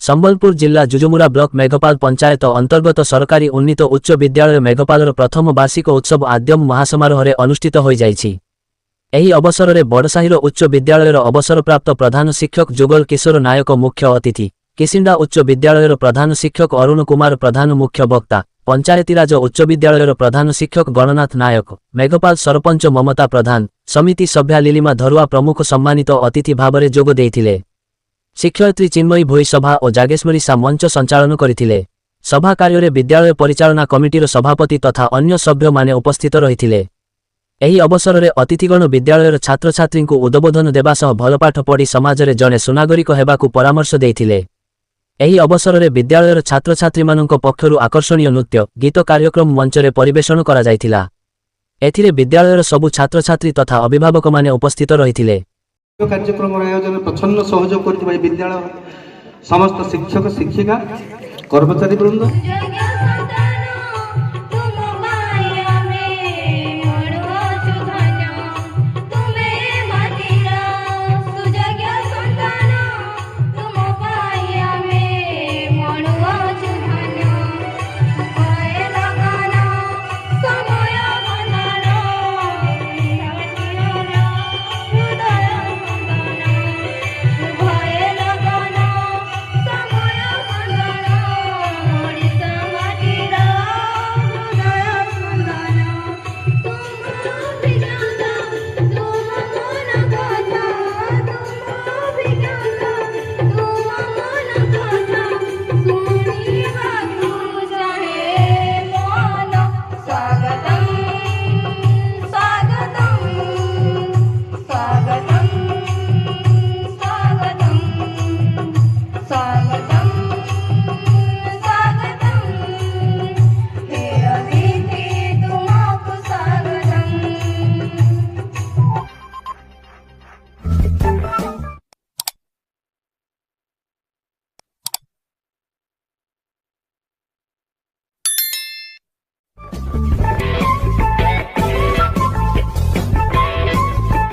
संबलपुर जिला जुजुमुरा ब्लॉक मेघपाल पंचायत अंतर्गत सरकारी उन्नीत उच्च विद्यालय मेघपालर प्रथम वार्षिक उत्सव आद्यम महासमारोह अनुष्ठित हो जाइछि। एही अवसर में बड़साहिर उच्च विद्यालयर अवसरप्राप्त प्रधान शिक्षक जुगल किशोर नायक मुख्य अतिथि, किसिंडा उच्च विद्यालयर प्रधान शिक्षक अरुण कुमार प्रधान मुख्य वक्ता, पंचायतीराज उच्च विद्यालयर प्रधान शिक्षक गणनाथ नायक, मेघपाल सरपंच ममता प्रधान, समिति सभ्या लिलिमा धरुआ प्रमुख सम्मानित अतिथि भाव में जोग देइथिले। शिक्षयित्री चिन्मयी भोई सभा और जागेश्वरी सा मंच संचालन करथिले। सभा कार्य विद्यालय परिचालना कमिटीर सभापति तथा अन्य सभ्य माने उपस्थित रहिथिले। एही अवसर में अतिथिगण विद्यालयर छात्र छात्री को उद्बोधन देवा सह भल पाठ पढ़ी समाज में जड़े सुनागरिक हेबाकु परामर्श देइथिले। एही अवसर में विद्यालयर छात्र छात्री मानक पक्षरु आकर्षणीय नृत्य गीत कार्यक्रम मंच में परिवेषण करा जायथिला। एथिरे विद्यालयर सबु छात्र छात्री तथा अभिभावक माने उपस्थित रहिथिले। कार्यक्रम आयोजन प्रच्छन्न सहयोग कर विद्यालय समस्त शिक्षक शिक्षिका कर्मचारी वृंद